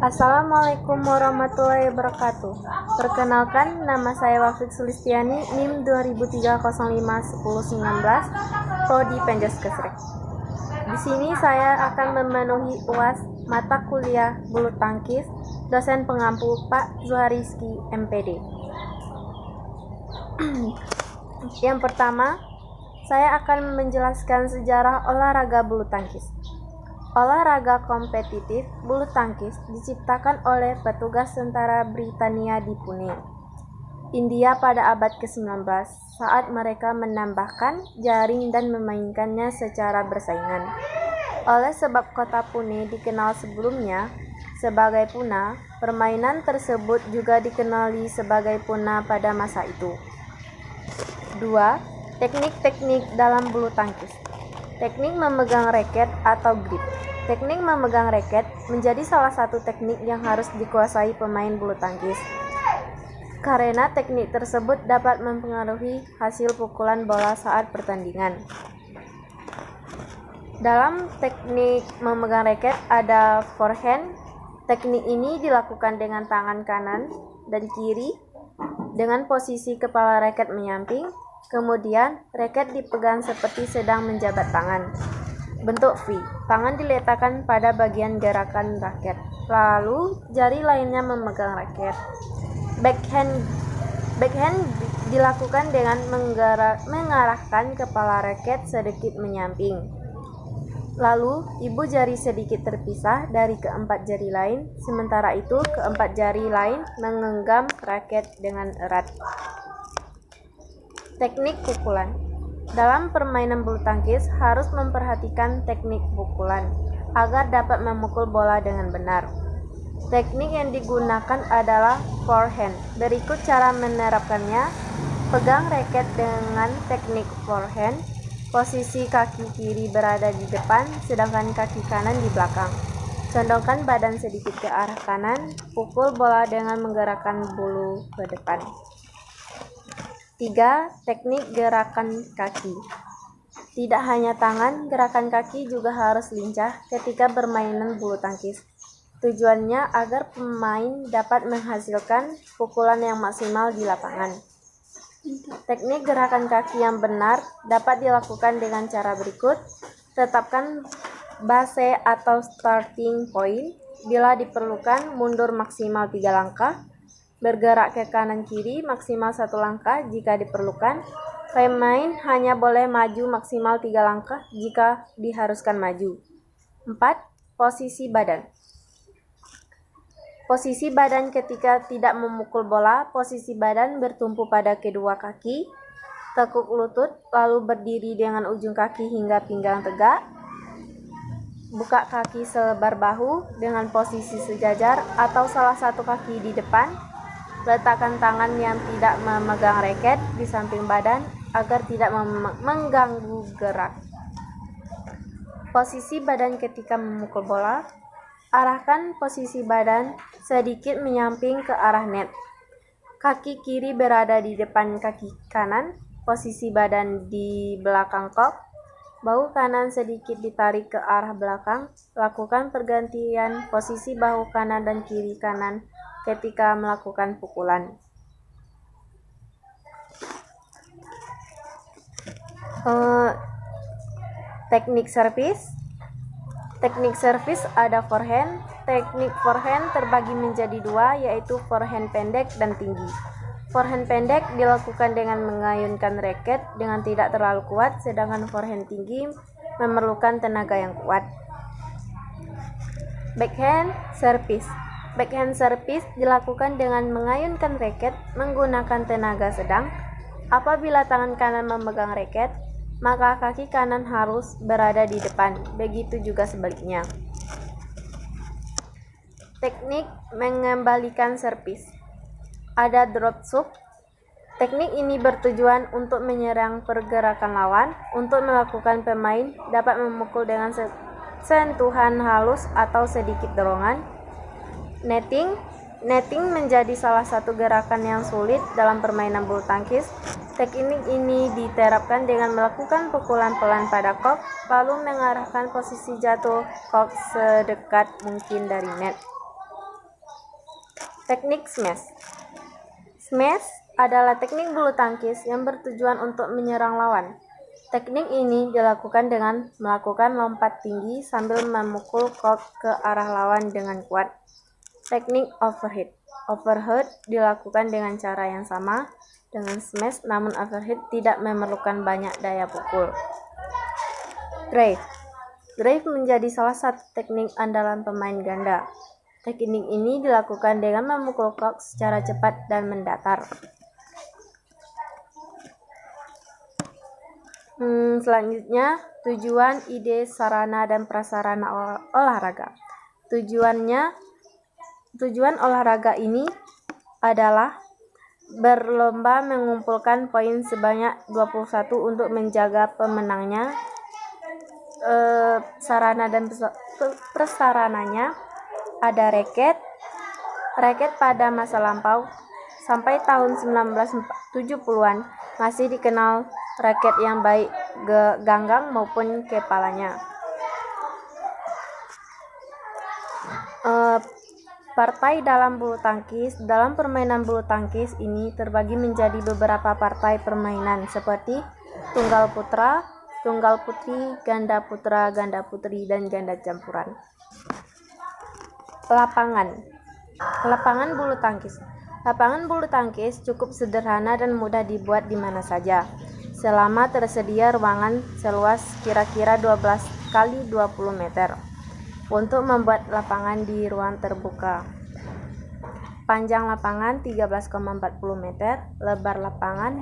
Assalamualaikum warahmatullahi wabarakatuh. Perkenalkan, nama saya Wafid Sulistiani, NIM 2003051019, Prodi Penjas Kesrek. Di sini saya akan memenuhi UAS mata kuliah bulu tangkis dosen pengampu Pak Zuhariski MPD. Yang pertama, saya akan menjelaskan sejarah olahraga bulu tangkis. Olahraga kompetitif bulu tangkis diciptakan oleh petugas tentara Britania di Pune, India pada abad ke-19 saat mereka menambahkan jaring dan memainkannya secara bersaingan. Oleh sebab kota Pune dikenal sebelumnya sebagai Puna, permainan tersebut juga dikenali sebagai Puna pada masa itu. 2. Teknik-teknik dalam bulu tangkis. Teknik memegang raket atau grip. Teknik memegang raket menjadi salah satu teknik yang harus dikuasai pemain bulu tangkis, karena teknik tersebut dapat mempengaruhi hasil pukulan bola saat pertandingan. Dalam teknik memegang raket ada forehand. Teknik ini dilakukan dengan tangan kanan dan kiri dengan posisi kepala raket menyamping. Kemudian, raket dipegang seperti sedang menjabat tangan. Bentuk V. Tangan diletakkan pada bagian gerakan raket. Lalu, jari lainnya memegang raket. Backhand dilakukan dengan mengarahkan kepala raket sedikit menyamping. Lalu, ibu jari sedikit terpisah dari keempat jari lain. Sementara itu, keempat jari lain menggenggam raket dengan erat. Teknik pukulan. Dalam permainan bulu tangkis harus memperhatikan teknik pukulan agar dapat memukul bola dengan benar. Teknik yang digunakan adalah forehand. Berikut cara menerapkannya. Pegang raket dengan teknik forehand. Posisi kaki kiri berada di depan, sedangkan kaki kanan di belakang. Condongkan badan sedikit ke arah kanan. Pukul bola dengan menggerakkan bulu ke depan. 3. Teknik gerakan kaki. Tidak hanya tangan, gerakan kaki juga harus lincah ketika bermainan bulu tangkis. Tujuannya agar pemain dapat menghasilkan pukulan yang maksimal di lapangan. Teknik gerakan kaki yang benar dapat dilakukan dengan cara berikut. Tetapkan base atau starting point. Bila diperlukan, mundur maksimal 3 langkah. Bergerak ke kanan kiri maksimal 1 langkah jika diperlukan. Pemain hanya boleh maju maksimal 3 langkah jika diharuskan maju. 4. Posisi badan. Posisi badan ketika tidak memukul bola. Posisi badan bertumpu pada kedua kaki, tekuk lutut, lalu berdiri dengan ujung kaki hingga pinggang tegak. Buka kaki selebar bahu dengan posisi sejajar atau salah satu kaki di depan. Letakkan tangan yang tidak memegang raket di samping badan agar tidak mengganggu gerak. Posisi badan ketika memukul bola. Arahkan posisi badan sedikit menyamping ke arah net. Kaki kiri berada di depan kaki kanan. Posisi badan di belakang kop. Bahu kanan sedikit ditarik ke arah belakang. Lakukan pergantian posisi bahu kanan dan kiri kanan ketika melakukan pukulan. Teknik servis. Teknik servis ada forehand. Teknik forehand terbagi menjadi 2, yaitu forehand pendek dan tinggi. Forehand pendek dilakukan dengan mengayunkan raket dengan tidak terlalu kuat, sedangkan forehand tinggi memerlukan tenaga yang kuat. Backhand service. Backhand service dilakukan dengan mengayunkan raket menggunakan tenaga sedang. Apabila tangan kanan memegang raket, maka kaki kanan harus berada di depan. Begitu juga sebaliknya. Teknik mengembalikan servis. Ada drop shot. Teknik ini bertujuan untuk menyerang pergerakan lawan. Untuk melakukan, pemain dapat memukul dengan sentuhan halus atau sedikit dorongan. Netting menjadi salah satu gerakan yang sulit dalam permainan bulu tangkis. Teknik ini diterapkan dengan melakukan pukulan pelan pada kop, lalu mengarahkan posisi jatuh kop sedekat mungkin dari net. Teknik smash. Smash adalah teknik bulu tangkis yang bertujuan untuk menyerang lawan. Teknik ini dilakukan dengan melakukan lompat tinggi sambil memukul kok ke arah lawan dengan kuat. Teknik overhead. Overhead dilakukan dengan cara yang sama dengan smash, namun overhead tidak memerlukan banyak daya pukul. Drive. Drive menjadi salah satu teknik andalan pemain ganda. Teknik ini dilakukan dengan memukul kok secara cepat dan mendatar. Selanjutnya, tujuan, ide, sarana, dan prasarana olahraga. Tujuan olahraga ini adalah berlomba mengumpulkan poin sebanyak 21 untuk menjaga pemenangnya. Sarana dan prasarananya ada raket pada masa lampau sampai tahun 1970-an masih dikenal raket yang baik ganggang maupun kepalanya. Partai dalam bulu tangkis. Dalam permainan bulu tangkis ini terbagi menjadi beberapa partai permainan seperti tunggal putra, tunggal putri, ganda putra, ganda putri, dan ganda campuran. Lapangan bulu tangkis. Lapangan bulu tangkis cukup sederhana dan mudah dibuat di mana saja, selama tersedia ruangan seluas kira-kira 12 kali 20 meter untuk membuat lapangan di ruang terbuka. Panjang lapangan 13,40 meter, lebar lapangan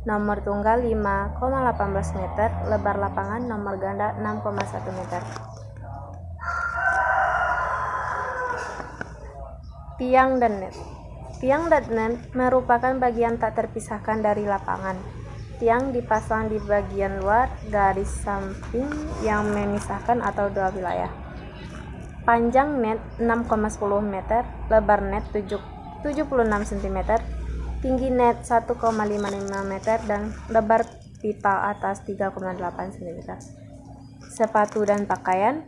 nomor tunggal 5,18 meter, lebar lapangan nomor ganda 6,1 meter. Tiang dan net. Tiang dan net merupakan bagian tak terpisahkan dari lapangan. Tiang dipasang di bagian luar garis samping yang memisahkan atau dua wilayah. Panjang net 6,10 meter, lebar net 76 cm, tinggi net 1,55 meter, dan lebar pita atas 3,8 cm. Sepatu dan pakaian.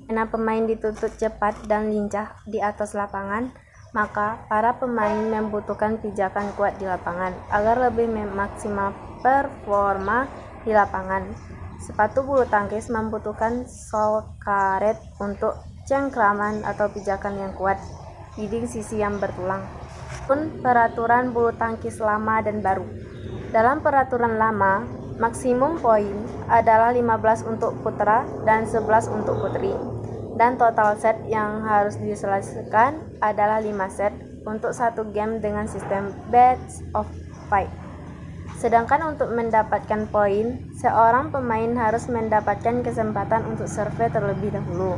Karena pemain dituntut cepat dan lincah di atas lapangan, maka para pemain membutuhkan pijakan kuat di lapangan agar lebih maksimal performa di lapangan. Sepatu bulu tangkis membutuhkan sol karet untuk cengkraman atau pijakan yang kuat, dinding sisi yang bertulang. Peraturan bulu tangkis lama dan baru. Dalam peraturan lama, maksimum poin adalah 15 untuk putra dan 11 untuk putri, dan total set yang harus diselesaikan adalah 5 set untuk satu game dengan sistem best of 5. Sedangkan untuk mendapatkan poin, seorang pemain harus mendapatkan kesempatan untuk serve terlebih dahulu.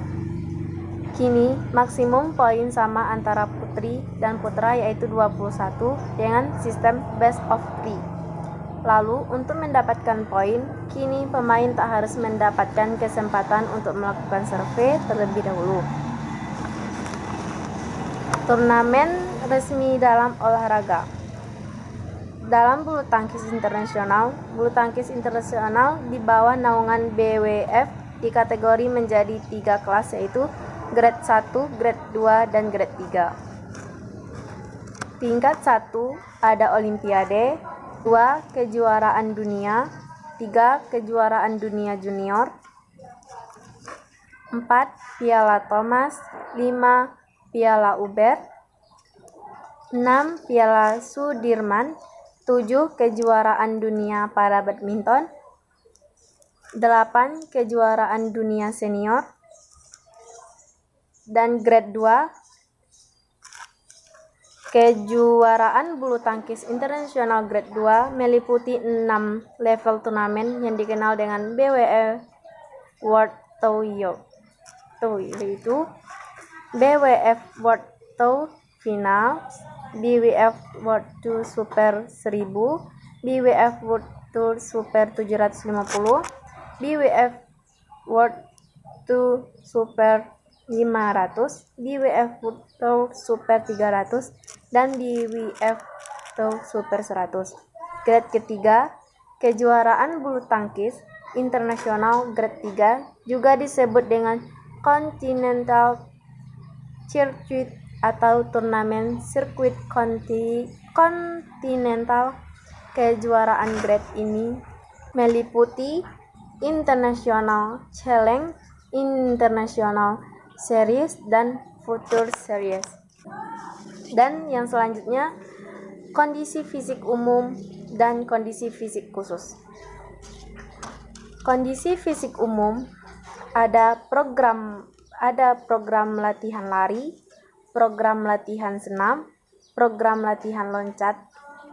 Kini, maksimum poin sama antara putri dan putra yaitu 21 dengan sistem best of 3. Lalu, untuk mendapatkan poin, kini pemain tak harus mendapatkan kesempatan untuk melakukan survei terlebih dahulu. Turnamen resmi dalam olahraga. Dalam bulu tangkis internasional di bawah naungan BWF dikategori menjadi 3 kelas, yaitu grade 1, grade 2, dan grade 3. Tingkat 1 ada Olimpiade, 2 kejuaraan dunia, 3 kejuaraan dunia junior, 4 Piala Thomas, 5 Piala Uber, 6 Piala Sudirman, 7 kejuaraan dunia para badminton, 8 kejuaraan dunia senior, dan grade 2 kejuaraan bulu tangkis internasional grade 2 meliputi 6 level turnamen yang dikenal dengan BWF World Tour, yaitu BWF World Tour Final, BWF World Tour Super 1000, BWF World Tour Super 750, BWF World Tour Super 500, BWF World Tour Super 300, dan BWF Tour Super 100. Grade ketiga, kejuaraan bulu tangkis internasional grade 3 juga disebut dengan Continental Circuit atau turnamen sirkuit kontinental. Kejuaraan grade ini meliputi International Challenge, International Series, dan Future Series. Dan yang selanjutnya, kondisi fisik umum dan kondisi fisik khusus. Kondisi fisik umum ada program latihan lari, program latihan senam, program latihan loncat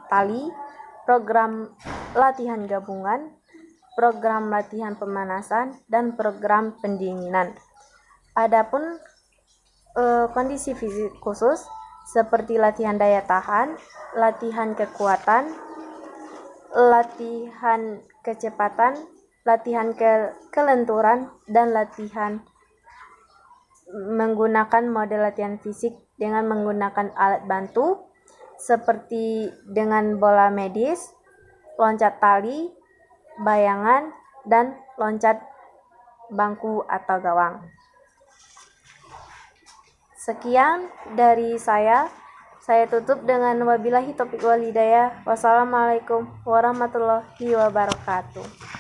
tali, program latihan gabungan, program latihan pemanasan, dan program pendinginan. Adapun kondisi fisik khusus seperti latihan daya tahan, latihan kekuatan, latihan kecepatan, latihan kelenturan, dan latihan menggunakan model latihan fisik dengan menggunakan alat bantu seperti dengan bola medis, loncat tali, bayangan, dan loncat bangku atau gawang. Sekian dari saya tutup dengan wabillahi taufiq wal hidayah. Wassalamualaikum warahmatullahi wabarakatuh.